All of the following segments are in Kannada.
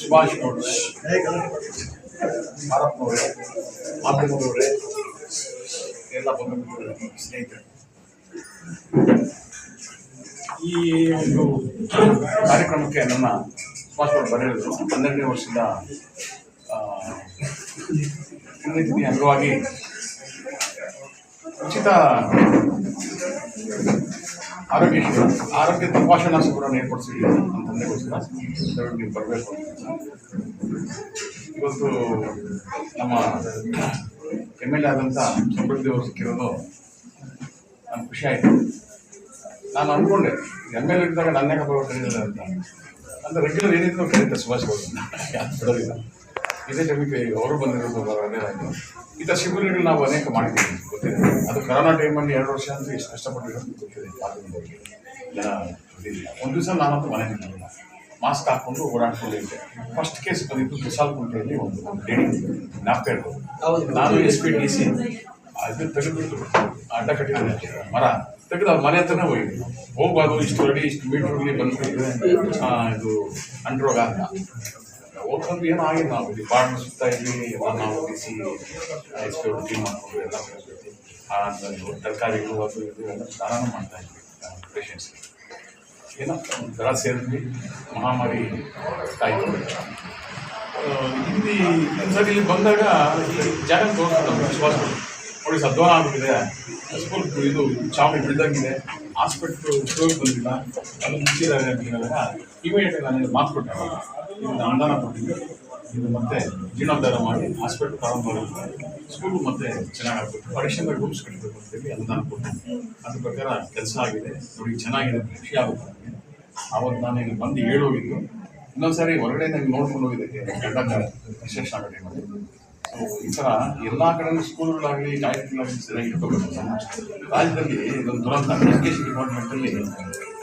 ಸುಭಾಷ್ ನೋಡ್ರೆ, ಮಾರಪ್ಪನವರೇ, ಮಾಧ್ಯಮದವರೇ, ಎಲ್ಲ ಬಂಧುಗಳು, ಸ್ನೇಹಿತರೆ, ಈ ಒಂದು ಕಾರ್ಯಕ್ರಮಕ್ಕೆ ನನ್ನ ಸುಭಾಷ್ ಅವರು ಬರೆಯೋದು 12ನೇ ವರ್ಷದ ಪುಣ್ಯತಿಥಿ ಅಂಗವಾಗಿ ಉಚಿತ ಆರೋಗ್ಯ ತಪಾಸಣಾ ಶಿಬಿರವನ್ನು ಏರ್ಪಡಿಸಿದ್ದೀವಿ ನಮ್ಮ ತಂದೆಗೋಸ್ಕರ. ನೀವು ಬರಬೇಕು ಅಂತ ಇವತ್ತು ನಮ್ಮ MLA ಆದಂಥ ಸಮೃದ್ಧಿ ಅವರು ಸಿಕ್ಕಿರೋದು ನನಗೆ ಖುಷಿ ಆಯಿತು. ನಾನು ಅಂದ್ಕೊಂಡೆ MLA ಇದ್ದಾಗ ನನ್ನೇ ಕರೀಲಿಲ್ಲ ಅಂತ. ಅಂದರೆ ರೆಗ್ಯುಲರ್ ಏನಿದ್ರು ಕರೀತಾರೆ ಸುಭಾಷ್ ಅವರು, ಯಾರು ಬಿಡೋದಿಲ್ಲ. ಇದೇ ಟೈಮಿಗೆ ಅವರು ಬಂದಿರೋದು ಒಳ್ಳೆಯದಾಯಿತು. ಇಂಥ ಶಿಬಿರಗಳು ನಾವು ಅನೇಕ ಮಾಡಿದ್ದೀವಿ, ಗೊತ್ತಿದೆ. ಅದು ಕರೋನಾ ಟೈಮಲ್ಲಿ 2 ವರ್ಷ ಅಂತೂ ಎಷ್ಟು ಕಷ್ಟಪಟ್ಟಿರೋದು ಗೊತ್ತಿದೆ. ಜನ ಗೊತ್ತಿಲ್ಲ. ಒಂದು ದಿವಸ ನಾನಂತೂ ಮನೆ ನಿಂತಿಲ್ಲ, ಮಾಸ್ಕ್ ಹಾಕ್ಕೊಂಡು ಓಡಾಡ್ಕೊಂಡು ಇದ್ದೆ. ಫಸ್ಟ್ ಕೇಸ್ ಬಂದಿದ್ದು ಕುಸಾಲ್ಕುಂಟೆಯಲ್ಲಿ ಒಂದು ಲೇಡಿ ಜ್ಞಾಪಕ ಇರ್ಬೋದು. ನಾನು SPDC ಅದು ತೆಗೆದುಬಿಟ್ಟು ಅಡ್ಡ ಕಟ್ಟಿದ ಮರ ತೆಗೆದು ಅವ್ರ ಮನೆ ಹತ್ರನೇ ಹೋಗ್ಬಾರ್ದು, ಇಷ್ಟು ರೆಡಿ, ಇಷ್ಟು ಮೀಟ್ರಲ್ಲಿ ಬಂದ್ಬಿಟ್ಟಿದೆ ಇದು ಅಂಟ್ರೋಗ ಅಂತ ಹೋಗ್ಕೊಂಡು ಏನೋ ಆಗಿದೆ. ನಾವು ಡಿಪಾರ್ಟ್ಮೆಂಟ್ ಸುತ್ತಾ ಇದ್ವಿ, ಎಲ್ಲ ನಾವು ಬಿಸಿ ಕ್ಲೀನ್ ಮಾಡಿಕೊಂಡು ಎಲ್ಲ ತರಕಾರಿಗಳು ಅದು ಇದು ಎಲ್ಲ ದಾನ ಮಾಡ್ತಾ ಇದ್ವಿ ಪೇಷಂಟ್ಸ್ಗೆ. ಏನೋ ದರ ಸೇರಿದ್ವಿ, ಮಹಾಮಾರಿ ಕಾಯ್ಕೊಂಡು ಇಲ್ಲಿ ಬಂದಾಗ ಈ ಜಾಗ ತೋರಿಸ್ತಾರೆ ವಿಶ್ವಾಸಗಳು ನೋಡಿ, ಸದ್ವಾನ ಆಗ್ಬಿಟ್ಟಿದೆ, ಸ್ಕೂಲ್ ಇದು ಚಾವಣಿ ಬಿಡ್ದಂಗಿದೆ, ಹಾಸ್ಪಿಟ್ಲು ಉಪಯೋಗ ಬಂದಿಲ್ಲ, ಅದು ಮುಚ್ಚಿದ್ದಾರೆ ಅಂತ ಹೇಳಿದಾಗ ಇಮಿಡಿಯೇಟಾಗಿ ನಾನು ಮಾತು ಕೊಟ್ಟೆ, ಇದನ್ನು ಅನುದಾನ ಕೊಟ್ಟಿದ್ದೆ, ಇದು ಮತ್ತೆ ಜೀರ್ಣೋದ್ಧಾರ ಮಾಡಿ ಹಾಸ್ಪಿಟ್ಲ್ ಪ್ರಾರಂಭ ಮಾಡಿದ್ರೆ ಸ್ಕೂಲು ಮತ್ತೆ ಚೆನ್ನಾಗಾಗ್ಬಿಟ್ಟು ಅಡಿಷನಲ್ ರೂಮ್ಸ್ ಕಟ್ಟಬೇಕು ಅಂತೇಳಿ ಅನುದಾನ ಕೊಟ್ಟು ಅದ್ರ ಪ್ರಕಾರ ಕೆಲಸ ಆಗಿದೆ. ನೋಡಿ ಚೆನ್ನಾಗಿದೆ, ಖುಷಿ ಆಗುತ್ತೆ ನನಗೆ. ಆವತ್ತು ನಾನು ಇಲ್ಲಿ ಬಂದು ಹೇಳೋಗಿದ್ದು, ಇನ್ನೊಂದ್ಸಾರಿ ಹೊರಗಡೆ ನನಗೆ ನೋಡ್ಕೊಂಡು ಹೋಗಿದ್ದಕ್ಕೆ ಗಂಡ ವಿಶೇಷ ಆಗಲಿ ಮಾಡಿ. ಸೊ ಈ ಥರ ಎಲ್ಲ ಕಡೆ ಸ್ಕೂಲ್ಗಳಾಗಲಿ ಕಾಲೇಜುಗಳಾಗಲಿ ಸರಿಯಾಗಿ ಇಟ್ಕೋಬೇಕು. ರಾಜ್ಯದಲ್ಲಿ ಇದೊಂದು ದುರಂತ. ಎಜುಕೇಷನ್ ಡಿಪಾರ್ಟ್ಮೆಂಟಲ್ಲಿ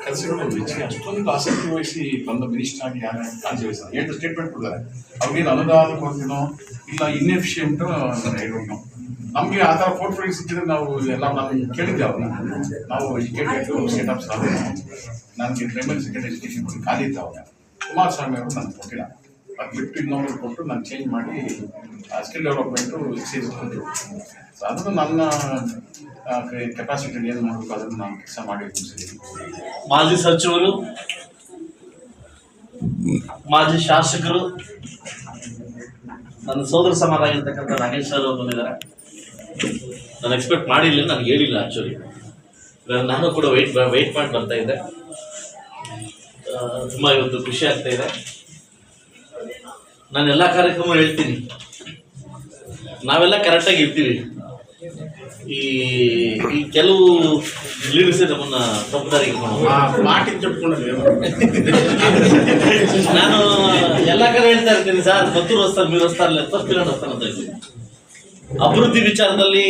ಕೆಲಸಗಳು ಹೆಚ್ಚಿಗೆ ಅಷ್ಟೊಂದು ಆಸಕ್ತಿ ವಹಿಸಿ ಬಂದ ಮಿನಿಸ್ಟರ್ ಆಗಿ ಯಾರು ಕಾಳಜಿ ವಹಿಸ್ತಾರೆ. 8 ಸ್ಟೇಟ್ಮೆಂಟ್ ಕೊಡ್ತಾರೆ. ಅವ್ರಿಗೇನು ಅನುದಾನ ಕೊಡ್ತೀನೋ ಇಲ್ಲ ಇನ್ಎಫಿಷಿಯೆಂಟು ಹೇಳಿದ್ರು. ನಮಗೆ ಆ ಥರ ಪೋರ್ಟ್ಫೋಲಿಯೋ ಸಿಕ್ಕಿದ್ರೆ ನಾವು ಎಲ್ಲ ನಾನು ಕೇಳಿದ್ದೆ ಅವ್ರನ್ನ. ನಾವು ಎಜುಕೇಟೆಡ್ ಸ್ಟೇಟ್ ಆಫ್ ಸಾಧನೆ, ನನಗೆ ಪ್ರೈಮರಿ ಸೆಕೆಂಡರಿ ಎಜುಕೇಷನ್ ಖಾಲಿ ಇದ್ದ ಅವ್ರ ಕುಮಾರಸ್ವಾಮಿ ಅವರು ನನಗೆ ಕೊಟ್ಟಿಲ್ಲ. ಅದು ಲಿಫ್ಟ್ ಇನ್ನೊಂದು ಕೊಟ್ಟು ನಾನು ಚೇಂಜ್ ಮಾಡಿ ಸ್ಕಿಲ್ ಡೆವಲಪ್ಮೆಂಟು ಎಕ್ಸೈಸ್ ಕೊಟ್ಟರು. ಸೊ ಅದನ್ನು ನನ್ನ ಕೆಪಾಸಿಟಿ ಏನು ಮಾಡಬೇಕು ಅದನ್ನು ನಾನು ಕೆಲಸ ಮಾಡಿ ಮುಗಿಸಿದ್ದೀನಿ. ಮಾಜಿ ಸಚಿವರು, ಮಾಜಿ ಶಾಸಕರು, ನನ್ನ ಸೋದರ ಸಮಾನ ಆಗಿರ್ತಕ್ಕಂಥ ನಾಗೇಶ್ ಸರ್ ಅವರು ಬಂದಿದ್ದಾರೆ. ನಾನು ಎಕ್ಸ್ಪೆಕ್ಟ್ ಮಾಡಿಲ್ಲ, ನನಗೆ ಹೇಳಿಲ್ಲ ಆ್ಯಕ್ಚುಲಿ. ನಾನು ಕೂಡ ವೆಯ್ಟ್ ಮಾಡಿ ಬರ್ತಾ ಇದ್ದೆ. ತುಂಬ ಇವತ್ತು ಖುಷಿ ಆಗ್ತಾ ಇದೆ. ನಾನು ಎಲ್ಲ ಕಾರ್ಯಕ್ರಮ ಹೇಳ್ತೀನಿ, ನಾವೆಲ್ಲ ಕರೆಕ್ಟಾಗಿ ಇರ್ತೀವಿ. ಈ ಕೆಲವು ಲೀಡರ್ಸ್ ನಮ್ಮನ್ನ ತಪ್ಪದಾರಿಗೆ ನಾನು ಎಲ್ಲ ಕಡೆ ಹೇಳ್ತಾ ಇರ್ತೀನಿ, ಸರ್ ಮತ್ತೂರು ವಸ್ತಾರ మీరు వస్తారు ಫಸ್ಟ್ ಪಿರಿಯಡ್ ವಸ್ತಾರ ಅಂತ ಹೇಳ್ತೀನಿ. ಅಭಿವೃದ್ಧಿ ವಿಚಾರದಲ್ಲಿ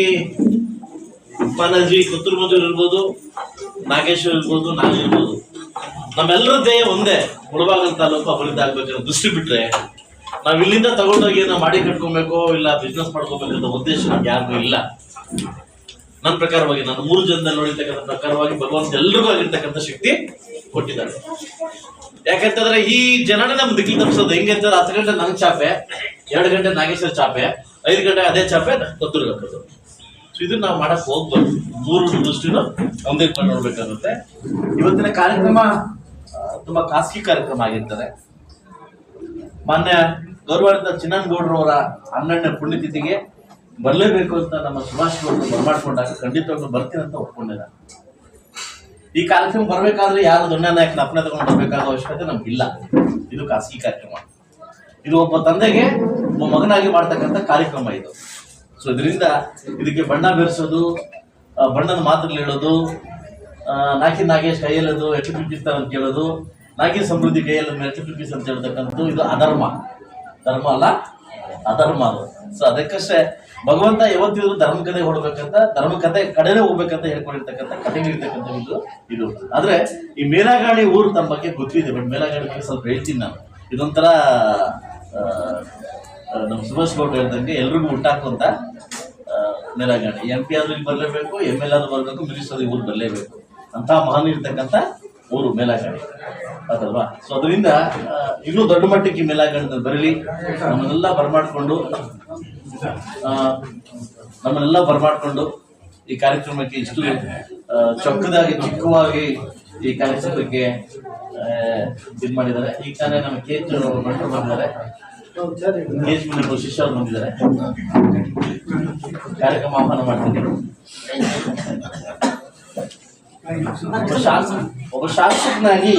ಪನಜಿ ಕೊತ್ತೂರು ಮಧುರ್ ಇರ್ಬೋದು, ನಾಗೇಶ್ವರ್ ಇರ್ಬೋದು, ನಾನು ಇರ್ಬೋದು, ನಮ್ಮೆಲ್ಲರ ಧ್ಯೇಯ ಒಂದೇ, ಮುಳಬಾಗಿಲು ತಾಲೂಕು ಅಭಿವೃದ್ಧಿ ಆಗ್ಬೇಕಂತ ದೃಷ್ಟಿ ಬಿಟ್ರೆ ನಾವು ಇಲ್ಲಿಂದ ತಗೊಂಡೋಗಿ ನಾವು ಮಾಡಿ ಕಟ್ಕೊಬೇಕು ಇಲ್ಲ ಬಿಸ್ನೆಸ್ ಮಾಡ್ಕೋಬೇಕಂತ ಉದ್ದೇಶ ನಮ್ಗೆ ಯಾರಿಗೂ ಇಲ್ಲ. ನನ್ನ ಪ್ರಕಾರವಾಗಿ ನಾನು 3 ಜನದಲ್ಲಿ ನೋಡಿರ್ತಕ್ಕಂಥ ಪ್ರಕಾರವಾಗಿ ಭಗವಂತ ಎಲ್ರಿಗೂ ಆಗಿರ್ತಕ್ಕಂಥ ಶಕ್ತಿ ಕೊಟ್ಟಿದ್ದಾರೆ. ಯಾಕಂತಂದ್ರೆ ಈ ಜನನೇ ನಮ್ಗೆ ದಿಕ್ಕಿಗೆ ತಪ್ಪಿಸೋದು ಹೆಂಗೆ ಅಂತಂದ್ರೆ 10 ಗಂಟೆ ನಂಗೆ ಚಾಪೆ, 2 ಗಂಟೆ ನಾಗೇಶ್ವರ ಚಾಪೆ, 5 ಗಂಟೆ ಅದೇ ಚಾಪೆ ಕೊತ್ತೂರಿಗೆ ಹಾಕೋದು. ಸೊ ಇದನ್ನ ನಾವು ಮಾಡಕ್ ಹೋಗ್ಬಾರ್ದು. 3 ದೃಷ್ಟಿನೂ ಒಂದೇ ಇಟ್ಕೊಂಡು ನೋಡ್ಬೇಕಾಗುತ್ತೆ. ಇವತ್ತಿನ ಕಾರ್ಯಕ್ರಮ ತುಂಬಾ ಖಾಸಗಿ ಕಾರ್ಯಕ್ರಮ ಆಗಿರ್ತದೆ. ಮಾನ್ಯ ಗೌರವಾನ್ವಿತ ಚಿನ್ನನಗೌಡರವರ 12ನೇ ಪುಣ್ಯತಿಥಿಗೆ ಬರಲೇಬೇಕು ಅಂತ ನಮ್ಮ ಸುಭಾಷ್ ಅವರು ಬರಮಾಡ್ಕೊಂಡಾಗ ಖಂಡಿತವಾಗ್ಲೂ ಬರ್ತೀನಿ ಅಂತ ಒಪ್ಕೊಂಡಿದ್ದಾರೆ. ಈ ಕಾರ್ಯಕ್ರಮ ಬರಬೇಕಾದ್ರೆ ಯಾರು ದೊಡ್ಡ ನಾಯಕನ ಅಪ್ಪನೆ ತಗೊಂಡು ಬರಬೇಕಾದ ಅವಶ್ಯಕತೆ ನಮ್ಗಿಲ್ಲ. ಇದು ಖಾಸಗಿ ಕಾರ್ಯಕ್ರಮ. ಇದು ಒಬ್ಬ ತಂದೆಗೆ ಒಬ್ಬ ಮಗನಾಗಿ ಮಾಡ್ತಕ್ಕಂಥ ಕಾರ್ಯಕ್ರಮ ಇದು. ಸೊ ಇದರಿಂದ ಇದಕ್ಕೆ ಬಣ್ಣ ಬೆರೆಸೋದು, ಬಣ್ಣದ ಮಾತುಗಳು ಹೇಳೋದು, ನಾಗೇಶ್ ಕೈಯಲ್ಲದು ಎಟ್ಟು ಅಂತ ಕೇಳೋದು, ನಾಗೇಶ್ ಸಮೃದ್ಧಿ ಕೈಯಲ್ಲಿ ಎಟ್ಟು ಅಂತ ಹೇಳ್ತಕ್ಕಂಥದ್ದು ಇದು ಅಧರ್ಮ. ಧರ್ಮ ಅಲ್ಲ, ಅಧರ್ಮ ಅದು. ಸೊ ಅದಕ್ಕಷ್ಟೇ ಭಗವಂತ ಯಾವತ್ತಿದ್ರು ಧರ್ಮಕತೆ ಹೊಡ್ಬೇಕಂತ, ಧರ್ಮಕತೆ ಕಡೆನೇ ಹೋಗ್ಬೇಕಂತ ಹೇಳ್ಕೊಂಡಿರ್ತಕ್ಕಂಥ ಕಥೆಗಳಿರ್ತಕ್ಕಂಥ ಇದು. ಆದ್ರೆ ಈ ಮೇಲಾಗಾಡಿ ಊರು ತಮ್ಮ ಬಗ್ಗೆ ಗೊತ್ತಿದೆ, ಬಟ್ ಮೇಲಾಗಾಡಿ ಬಗ್ಗೆ ಸ್ವಲ್ಪ ಹೇಳ್ತೀನಿ ನಾನು. ಇದೊಂಥರ ನಮ್ಮ ಸುಭಾಷ್ ಗೌಡ್ರು ಹೇಳ್ದಂಗೆ ಎಲ್ರಿಗೂ ಹುಟ್ಟಾಕುವಂತ ಮೇಲಾಗಾಡಿ. MP ಆದ್ರೂ ಇಲ್ಲಿ ಬರಲೇಬೇಕು, MLA ಆದ್ರೂ ಬರಬೇಕು, ಮಿನಿಸ್ಟರ್ ಊರು ಬರಲೇಬೇಕು ಅಂತ ಮಹಾನ್ ಇರ್ತಕ್ಕಂಥ 3 ಮೇಲಾಗಣೆ ಅದಲ್ವಾ. ಸೊ ಅದರಿಂದ ಇನ್ನೂ ದೊಡ್ಡ ಮಟ್ಟಕ್ಕೆ ಮೇಲಾಗಣೆ ಬರಲಿ, ನಮ್ಮನ್ನೆಲ್ಲ ಬರಮಾಡ್ಕೊಂಡು ಈ ಕಾರ್ಯಕ್ರಮಕ್ಕೆ ಇಷ್ಟು ಚೊಕ್ಕದಾಗಿ ಚಿಕ್ಕವಾಗಿ ಈ ಕಾರ್ಯಕ್ರಮಕ್ಕೆ ಇದು ಮಾಡಿದ್ದಾರೆ. ಈಗ ತಾನೇ ನಮ್ಮ ಕೇಜ್ ಮಂಟರು ಬಂದಿದ್ದಾರೆ, ಕೇಜ್ ಮಂಟರು ಶಿಷ್ಯರು ಬಂದಿದ್ದಾರೆ, ಕಾರ್ಯಕ್ರಮ ಆಹ್ವಾನ ಮಾಡ್ತೀನಿ. ಒಬ್ಬ ಶಾಸಕನಾಗಿ,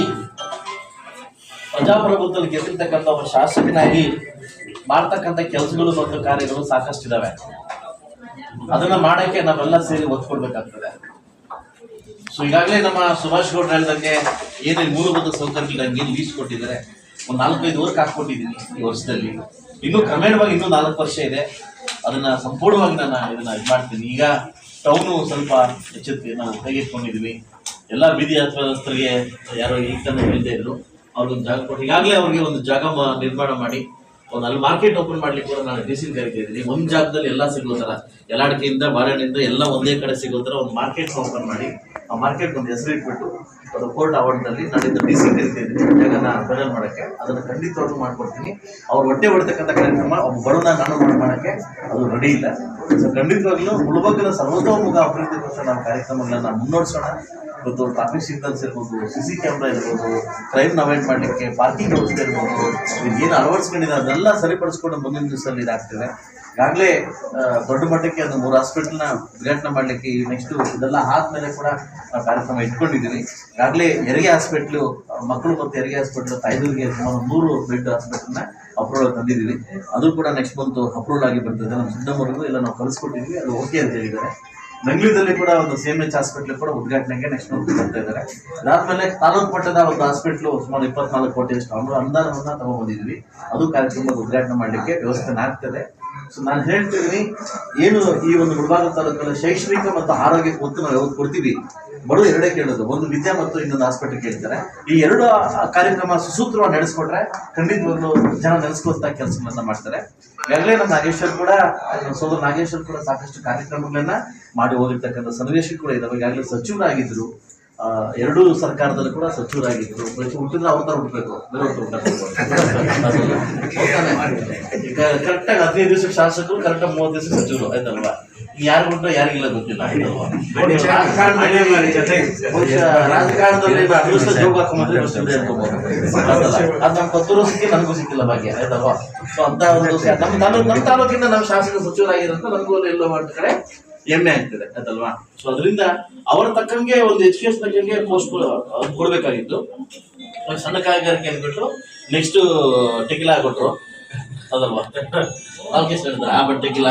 ಪ್ರಜಾಪ್ರಭುತ್ವದಲ್ಲಿ ಗೆದ್ದಿರ್ತಕ್ಕಂಥ ಒಬ್ಬ ಶಾಸಕನಾಗಿ ಮಾಡ್ತಕ್ಕಂಥ ಕೆಲಸಗಳು ಮತ್ತು ಕಾರ್ಯಗಳು ಸಾಕಷ್ಟಿದಾವೆ. ಅದನ್ನ ಮಾಡಕ್ಕೆ ನಾವೆಲ್ಲ ಸೇರಿ ಒತ್ತು ಕೊಡ್ಬೇಕಾಗ್ತದೆ. ಸೊ ಈಗಾಗಲೇ ನಮ್ಮ ಸುಭಾಷ್ ಗೌಡ್ರು ಹೇಳ್ದಂಗೆ ಏನೇನು ಮೂಲಭೂತ ಸೌಕರ್ಯಗಳಿಗೆ ಲೀಸ್ ಕೊಟ್ಟಿದ್ದಾರೆ, ಒಂದು 4-5 ವರ್ಕ್ ಹಾಕ್ಕೊಟ್ಟಿದ್ದೀನಿ ಈ ವರ್ಷದಲ್ಲಿ. ಇನ್ನೂ ಕ್ರಮೇಣವಾಗಿ ಇನ್ನೂ 4 ವರ್ಷ ಇದೆ, ಅದನ್ನ ಸಂಪೂರ್ಣವಾಗಿ ನಾನು ಇದನ್ನ ಇದು ಮಾಡ್ತೀನಿ. ಈಗ ಟೌನು ಸ್ವಲ್ಪ ಎಚ್ಚೆತ್ತಿ ನಾವು ಕೈಗೆತ್ಕೊಂಡಿದ್ವಿ. ಎಲ್ಲ ಬೀದಿ ವ್ಯವಸ್ಥರಿಗೆ ಯಾರೋ ಈಗ ತಾನೇ ಹೇಳ್ತಾ ಇದ್ರು, ಅವ್ರಿಗೊಂದು ಜಾಗ ಕೊಟ್ಟು ಈಗಾಗಲೇ ಅವ್ರಿಗೆ ಒಂದು ಜಾಗ ನಿರ್ಮಾಣ ಮಾಡಿ ಒಂದು ಅಲ್ಲಿ ಮಾರ್ಕೆಟ್ ಓಪನ್ ಮಾಡ್ಲಿಕ್ಕೆ ಕೂಡ ನಾನು ಡಿಸಿನ್ ಕರಿತಾ ಇದ್ದೀನಿ. ಒಂದು ಜಾಗದಲ್ಲಿ ಎಲ್ಲ ಸಿಗೋ ಥರ, ಯಲಾಡಿಕೆಯಿಂದ ಬಾಳೆಹಣ್ಣಿಂದ ಎಲ್ಲ ಒಂದೇ ಕಡೆ ಸಿಗೋ ಥರ ಒಂದು ಮಾರ್ಕೆಟ್ ಓಪನ್ ಮಾಡಿ, ಆ ಮಾರ್ಕೆಟ್ ಒಂದು ಹೆಸರು ಇಟ್ಬಿಟ್ಟು ಅದು ಕೋರ್ಟ್ ಆವರಣದಲ್ಲಿ ನಾನಿಂದ ಡಿಸಿ ಕರಿತಾ ಇದ್ದೀನಿ ಜಾಗನ ಫೈನಲ್ ಮಾಡೋಕ್ಕೆ. ಅದನ್ನು ಖಂಡಿತವಾಗ್ಲೂ ಮಾಡ್ಕೊಡ್ತೀನಿ. ಅವ್ರು ಹೊಟ್ಟೆ ಹೊಡ್ತಕ್ಕಂಥ ಕಾರ್ಯಕ್ರಮ ಒಬ್ಬ ಬಡವನ ನಾನು ಮಾಡೋಕ್ಕೆ ಅದು ರೆಡಿ ಇಲ್ಲ. ಸೊ ಖಂಡಿತವಾಗ್ಲೂ ಮುಳುಬಗ್ಗದ ಸರ್ವತೋಮುಖ ಅಭಿವೃದ್ಧಿಗೋಸ್ಕರ ನಾವು ಕಾರ್ಯಕ್ರಮಗಳನ್ನ ಮುನ್ನಡೆಸೋಣ. ಇವತ್ತು ಟ್ರಾಫಿಕ್ ಸಿಗ್ನಲ್ಸ್ ಇರ್ಬೋದು, CC ಕ್ಯಾಮ್ರಾ ಇರ್ಬೋದು, ಕ್ರೈಮ್ನ ಅವಾಯ್ಡ್ ಮಾಡಲಿಕ್ಕೆ ಪಾರ್ಕಿಂಗ್ ವ್ಯವಸ್ಥೆ ಇರ್ಬೋದು, ಏನು ಅಳವಡಿಸ್ಕೊಂಡಿದೆ ಅದೆಲ್ಲ ಸರಿಪಡಿಸ್ಕೊಂಡು ಮುಂದಿನ ದಿವಸದಲ್ಲಿ ಇದಾಗ್ತದೆ. ಈಗಾಗಲೇ ದೊಡ್ಡ ಮಟ್ಟಕ್ಕೆ ಅದು 3 ಹಾಸ್ಪಿಟಲ್ನ ಉದ್ಘಾಟನೆ ಮಾಡಲಿಕ್ಕೆ ನೆಕ್ಸ್ಟ್ ಇದೆಲ್ಲ ಆದ್ಮೇಲೆ ಕೂಡ ನಾವು ಕಾರ್ಯಕ್ರಮ ಇಟ್ಕೊಂಡಿದ್ದೀವಿ. ಈಗಾಗಲೇ ಹೆರಿಗೆ ಹಾಸ್ಪಿಟ್ಲು, ಮಕ್ಕಳು ಮತ್ತು ಹೆರಿಗೆ ಹಾಸ್ಪಿಟ್ಲು ತಾಯ್ದೂರಿಗೆ ಸುಮಾರು 3 ಬೆಡ್ ಹಾಸ್ಪಿಟಲ್ನ ಅಪ್ರೂವಲ್ ತಂದಿದ್ದೀವಿ. ಅದು ಕೂಡ ನೆಕ್ಸ್ಟ್ ಮಂತ್ ಅಪ್ರೂವಲ್ ಆಗಿ ಬರ್ತದೆ. ನಮ್ಮ ಸಿದ್ದಮೂರಿಗೂ ಎಲ್ಲ ನಾವು ಕಳಿಸ್ಕೊಟ್ಟಿದ್ವಿ, ಅದು ಓಕೆ ಅಂತ ಹೇಳಿದ್ದಾರೆ. ಬೆಂಗಳೂರಲ್ಲಿ ಕೂಡ ಒಂದು CMH ಹಾಸ್ಪಿಟ್ಲ್ ಕೂಡ ಉದ್ಘಾಟನೆಗೆ ನೆಕ್ಸ್ಟ್ ಮಂತ್ ಬರ್ತಾ ಇದ್ದಾರೆ. ಅದಾದ್ಮೇಲೆ ತಾಲೂಕು ಮಟ್ಟದ ಒಂದು ಹಾಸ್ಪಿಟ್ಲು ಸುಮಾರು 24 ಕೋಟಿಯಷ್ಟು ಅನುದಾನವನ್ನ ತಗೊಂಡ್ಬಂದಿದ್ವಿ. ಅದು ಕಾರ್ಯಕ್ರಮದ ಉದ್ಘಾಟನೆ ಮಾಡಲಿಕ್ಕೆ ವ್ಯವಸ್ಥೆ ಆಗ್ತದೆ. ಸೊ ನಾನು ಹೇಳ್ತಿದ್ದೀನಿ, ಏನು ಈ ಒಂದು ಮುಳಬಾಗಿಲು ತಾಲೂಕಲ್ಲಿ ಶೈಕ್ಷಣಿಕ ಮತ್ತು ಆರೋಗ್ಯಕ್ಕೆ ಒತ್ತು ನಾವು ಯಾವತ್ತು ಕೊಡ್ತೀವಿ, ಬಡವರು ಎರಡೇ ಕೇಳೋದು, ಒಂದು ವಿದ್ಯಾ ಮತ್ತು ಇನ್ನೊಂದು ಹಾಸ್ಪಿಟಲ್ ಕೇಳ್ತಾರೆ. ಈ 2 ಕಾರ್ಯಕ್ರಮ ಸುಸೂತ್ರವಾಗಿ ನಡೆಸ್ಕೊಟ್ರೆ ಖಂಡಿತವಾಗ್ಲೂ ಜನ ನೆನೆಸ್ಕೊಳ್ತಾ ಕೆಲಸಗಳನ್ನ ಮಾಡ್ತಾರೆ. ಈಗಾಗಲೇ ನಮ್ಮ ನಾಗೇಶ್ವರ್ ಕೂಡ, ಸೋದರ ನಾಗೇಶ್ವರ್ ಕೂಡ ಸಾಕಷ್ಟು ಕಾರ್ಯಕ್ರಮಗಳನ್ನ ಮಾಡಿ ಹೋಗಿರ್ತಕ್ಕಂಥ ಸನ್ನಿವೇಶ ಕೂಡ ಇದಾವೆ. ಈಗಾಗಲೇ ಸಚಿವರಾಗಿದ್ರು, 2 ಸರ್ಕಾರದಲ್ಲೂ ಕೂಡ ಸಚಿವರಾಗಿದ್ರು. ಹುಟ್ಟಿದ್ರೆ ಅವ್ರ ತರ ಹುಟ್ಟಬೇಕು, ಕರೆಕ್ಟಾಗಿ 15 ದಿವಸಕ್ಕೆ ಶಾಸಕರು, ಕರೆಕ್ಟಾಗಿ 30 ದಿವಸಕ್ಕೆ ಸಚಿವರು, ಆಯ್ತಲ್ವಾ? ಯಾರು ಬಿಟ್ಟರೆ ಯಾರಿಗಿಲ್ಲ ಗೊತ್ತಿಲ್ಲ, ಆಯ್ತಲ್ವಾ? ರಾಜಕಾರಣದಲ್ಲಿ ಅದೃಷ್ಟ ಜೋಗ ಹಾಕೊಂಡ್ರೆ ಅನ್ಕೋಬಹುದು. ಅದು ನಮ್ಮ ಪತ್ತೂರು ಸಿಕ್ಕಿ ನನಗೂ ಸಿಕ್ಕಿಲ್ಲ ಭಾಗ್ಯ, ಆಯ್ತಲ್ವಾ? ಸೊ ಅಂತ ಒಂದು ನಮ್ಮ ತಾಲೂಕಿನ ನಮ್ಮ ಶಾಸಕ ಸಚಿವರಾಗಿರೋದು ನನಗೂ ಎಲ್ಲೋ ಒಂದು ಕಡೆ ಹೆಮ್ಮೆ ಆಗ್ತದೆ, ಆಯ್ತಲ್ವಾ? ಸೊ ಅದರಿಂದ ಅವರ ತಕ್ಕಂಗೆ ಒಂದು ಎಜುಕೇಶನ್ ತಕ್ಕಂಗೆ ಪೋಸ್ಟ್ ಕೊಡ್ಬೇಕಾಗಿತ್ತು. ಸಣ್ಣ ಕಾಯಿಗಾರಿಕೆ ಅಂದ್ಬಿಟ್ಟು ನೆಕ್ಸ್ಟ್ ಟೆಕಿಲಾ ಕೊಟ್ರು, ಅದಲ್ವಾ? ಟೆಕಿಲಾ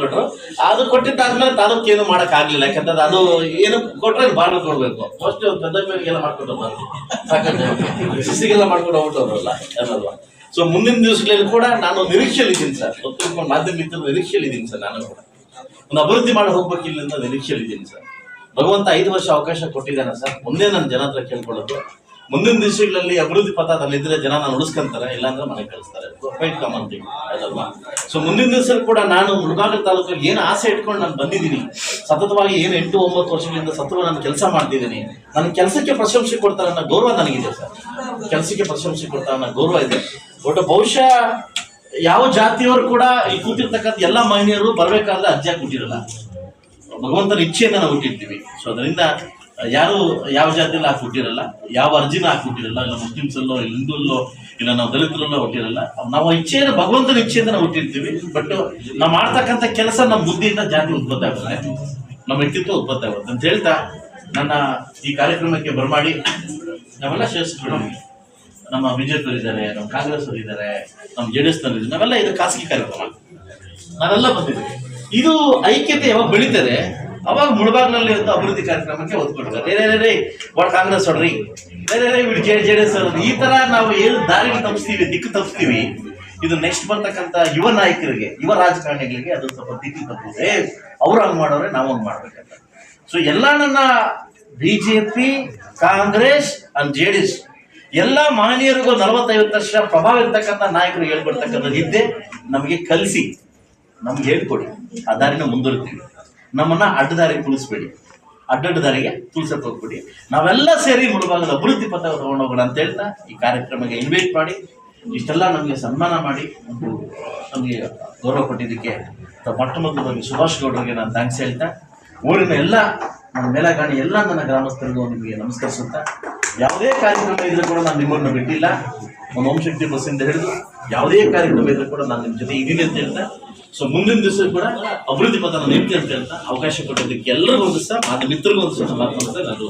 ಕೊಟ್ರು. ಅದು ಕೊಟ್ಟಿದ್ದಾದ್ಮೇಲೆ ತಾಲೂಕು ಏನು ಮಾಡಕ್ ಆಗ್ಲಿಲ್ಲ, ಯಾಕಂದ್ರೆ ಅದು ಏನು ಕೊಟ್ರೆ ಬಾರ್ಡರ್ ಕೊಡ್ಬೇಕು. ಫಸ್ಟ್ ಪೆದ್ದ ಮೇಲೆಲ್ಲ ಮಾಡ್ಕೊಂಡು ಸಾಕಷ್ಟು ಸಿಸಿಗೆಲ್ಲ ಮಾಡ್ಕೊಂಡು ಹೋಗ್ಬಿಟ್ಟವ್ರಲ್ಲ, ಅದಲ್ವಾ? ಸೊ ಮುಂದಿನ ದಿವಸಗಳಲ್ಲಿ ಕೂಡ ನಾನು ನಿರೀಕ್ಷೆಯಲ್ಲಿ ಇದ್ದೀನಿ ಸರ್, ಮಾಧ್ಯಮಿಕ ನಿರೀಕ್ಷೆಯಲ್ಲಿ ಇದ್ದೀನಿ ಸರ್. ನಾನು ಕೂಡ ಒಂದು ಅಭಿವೃದ್ಧಿ ಮಾಡಿ ಹೋಗ್ಬೇಕಿಲ್ಲ ಅಂತ ನಿರೀಕ್ಷೆಯಲ್ಲಿ ಇದ್ದೀನಿ ಸರ್. ಭಗವಂತ 5 ವರ್ಷ ಅವಕಾಶ ಕೊಟ್ಟಿದ್ದಾನೆ ಸರ್. ಮುಂದೆ ನನ್ನ ಜನ ಹತ್ರ ಕೇಳ್ಕೊಳ್ಳೋದು, ಮುಂದಿನ ದಿವಸಗಳಲ್ಲಿ ಅಭಿವೃದ್ಧಿ ಪಥ ಅಲ್ಲಿದ್ರೆ ಜನ ನಾನು ಉಳಿಸ್ಕೊಂತಾರೆ, ಇಲ್ಲಾಂದ್ರೆ ಮನೆ ಕಳಿಸ್ತಾರೆ. ಫೈಟ್ ಕಾಮನ್ ಥಿಂಗ್, ಅದಲ್ವಾ? ಸೊ ಮುಂದಿನ ದಿವಸ ಕೂಡ ನಾನು ಮುಳಬಾಗಿಲು ತಾಲೂಕಲ್ಲಿ ಏನು ಆಸೆ ಇಟ್ಕೊಂಡು ನಾನು ಬಂದಿದ್ದೀನಿ, ಸತತವಾಗಿ ಏನು 8-9 ವರ್ಷಗಳಿಂದ ಸತತ ನಾನು ಕೆಲಸ ಮಾಡ್ತಿದ್ದೀನಿ. ನನ್ನ ಕೆಲಸಕ್ಕೆ ಪ್ರಶಂಸೆ ಕೊಡ್ತಾರೆ ಅನ್ನೋ ಗೌರವ ನನಗಿದೆ ಸರ್. ಕೆಲಸಕ್ಕೆ ಪ್ರಶಂಸೆ ಕೊಡ್ತಾರೆ ಅನ್ನೋ ಗೌರವ ಇದೆ. ಒಟ್ಟು ಬಹುಶಃ ಯಾವ ಜಾತಿಯವರು ಕೂಡ ಈ ಕೂತಿರ್ತಕ್ಕಂಥ ಎಲ್ಲ ಮಹಿಳೆಯರು ಬರ್ಬೇಕಾದ್ರೆ ಅರ್ಜಿ ಕೊಟ್ಟಿರಲ್ಲ, ಭಗವಂತನ ಇಚ್ಛೆಯಿಂದ ನಾವು ಹುಟ್ಟಿರ್ತೀವಿ. ಸೊ ಅದರಿಂದ ಯಾರು ಯಾವ ಜಾತಿಯಲ್ಲ ಹುಟ್ಟಿರಲ್ಲ, ಯಾವ ಅರ್ಜಿನ ಹಾಕ್ಬಿಟ್ಟಿರಲ್ಲ, ಇಲ್ಲ ಮುಸ್ಲಿಮ್ಸ್ ಅಲ್ಲೋ, ಇಲ್ಲ ಹಿಂದೂಲ್ಲೋ, ಇಲ್ಲ ನಾವು ದಲಿತರಲ್ಲೋ ಹುಟ್ಟಿರಲ್ಲ. ನಾವು ಇಚ್ಛೆಯಿಂದ, ಭಗವಂತನ ಇಚ್ಛೆಯಿಂದ ನಾವು ಹುಟ್ಟಿರ್ತೀವಿ. ಬಟ್ ನಾವು ಮಾಡ್ತಕ್ಕಂಥ ಕೆಲಸ ನಮ್ಮ ಬುದ್ಧಿಯಿಂದ ಜಾತಿ ಉತ್ಪತ್ತಿ ಆಗುತ್ತೆ, ನಮ್ಮ ವ್ಯಕ್ತಿತ್ವ ಉತ್ಪತ್ತಿ ಆಗುತ್ತೆ ಅಂತ ಹೇಳ್ತಾ ನನ್ನ ಈ ಕಾರ್ಯಕ್ರಮಕ್ಕೆ ಬರಮಾಡಿ ನಾವೆಲ್ಲ ಶ್ರೇಷ್ಠರು, ನಮ್ಮ ಬಿಜೆಪಿ ಇದ್ದಾರೆ, ನಮ್ಮ ಕಾಂಗ್ರೆಸ್ ಅವರು ಇದ್ದಾರೆ, ನಮ್ಮ JDS ನವರಿದ್ದಾರೆ, ನಾವೆಲ್ಲ ಇದು ಖಾಸಗಿ ಕಾರ್ಯಕ್ರಮ, ನಾವೆಲ್ಲ ಬಂದಿದ್ದೀವಿ. ಇದು ಐಕ್ಯತೆ ಯಾವಾಗ ಬೆಳೀತಾರೆ ಅವಾಗ ಮುಳಬಾಗಿಲಲ್ಲಿ ಅಭಿವೃದ್ಧಿ ಕಾರ್ಯಕ್ರಮಕ್ಕೆ ಒತ್ತು ಕೊಡ್ತಾರೆ. ವಾಟ್ ಕಾಂಗ್ರೆಸ್ ಹೊಡ್ರಿ, JDS ಅವರು, ಈ ತರ ನಾವು ಏನು ದಾರಿಗೆ ತಪ್ಪಿಸ್ತೀವಿ, ದಿಕ್ಕು ತಪ್ಪಿಸ್ತೀವಿ. ಇದು ನೆಕ್ಸ್ಟ್ ಬರ್ತಕ್ಕಂಥ ಯುವ ನಾಯಕರಿಗೆ, ಯುವ ರಾಜಕಾರಣಿಗಳಿಗೆ ಅದು ಸ್ವಲ್ಪ ದಿಕ್ಕು ತಪ್ಪಿದೆ. ಅವ್ರು ಹಂಗ್ ಮಾಡೋರೆ, ನಾವು ಹಂಗ್ ಮಾಡ್ಬೇಕಂತ. ಸೊ ಎಲ್ಲ ನನ್ನ ಬಿಜೆಪಿ, ಕಾಂಗ್ರೆಸ್ ಅಂಡ್ JDS ಎಲ್ಲ ಮಹನೀಯರಿಗೂ 40-50 ವರ್ಷ ಪ್ರಭಾವ ಇರ್ತಕ್ಕಂಥ ನಾಯಕರು ಹೇಳ್ಕೊಡ್ತಕ್ಕಂಥದ್ದು ಇದ್ದೆ. ನಮಗೆ ಕಲಿಸಿ, ನಮ್ಗೆ ಹೇಳ್ಕೊಡಿ, ಆ ದಾರಿನ ಮುಂದುವರಿತೀವಿ. ನಮ್ಮನ್ನ ಅಡ್ಡದಾರಿ ಕುಳಿಸ್ಬೇಡಿ. ಅಡ್ಡಡ್ಡ ದಾರಿಗೆ ತುಳ್ಸಕ್ ಹೋಗ್ಬಿಡಿ. ನಾವೆಲ್ಲ ಸೇರಿ ಮುಳುಭಾಗದ ಅಭಿವೃದ್ಧಿ ಪಥ ತಗೊಂಡೋಗೋಣ ಅಂತ ಹೇಳ್ತಾ ಈ ಕಾರ್ಯಕ್ರಮಕ್ಕೆ ಇನ್ವೈಟ್ ಮಾಡಿ ಇಷ್ಟೆಲ್ಲ ನಮಗೆ ಸನ್ಮಾನ ಮಾಡಿ ಒಂದು ನಮಗೆ ಗೌರವ ಕೊಟ್ಟಿದ್ದಕ್ಕೆ ಮೊಟ್ಟ ಮೊದಲವಾಗಿ ಸುಭಾಷ್ ಗೌಡರಿಗೆ ನಾನು ಥ್ಯಾಂಕ್ಸ್ ಹೇಳ್ತಾ, ಊರಿನ ಎಲ್ಲ ನನ್ನ ಮೇಲಗಾಣಿ ಎಲ್ಲ ನನ್ನ ಗ್ರಾಮಸ್ಥರಿಗೂ ನಿಮಗೆ ನಮಸ್ಕರಿಸುತ್ತಾ, ಯಾವುದೇ ಕಾರ್ಯಕ್ರಮ ಇದ್ರೂ ಕೂಡ ನಾನು ನಿಮ್ಮನ್ನು ಬಿಟ್ಟಿಲ್ಲ. ಒಂದು ಓಂ ಶಕ್ತಿ ಬಸ್ಸಿಂದ ಹಿಡಿದು ಯಾವುದೇ ಕಾರ್ಯಕ್ರಮ ಇದ್ರೂ ಕೂಡ ನಾನು ನಿಮ್ಮ ಜೊತೆ ಇದ್ದೀನಿ ಅಂತ ಹೇಳ್ತಾ, ಸೊ ಮುಂದಿನ ದಿವಸ ಕೂಡ ಅಭಿವೃದ್ಧಿ ಪಥ ನಾನು ನಿಂತೆ ಅಂತ ಹೇಳ್ತಾ ಅವಕಾಶ ಕೊಟ್ಟಿದ್ದಕ್ಕೆ ಎಲ್ಲರಿಗೂ ಒಂದು ಸಹ ಮಾತು ಮಿತ್ರರಿಗೂ ಒಂದು ಸಹ ಮಾತನಾಡ್ತಾ ನಾನು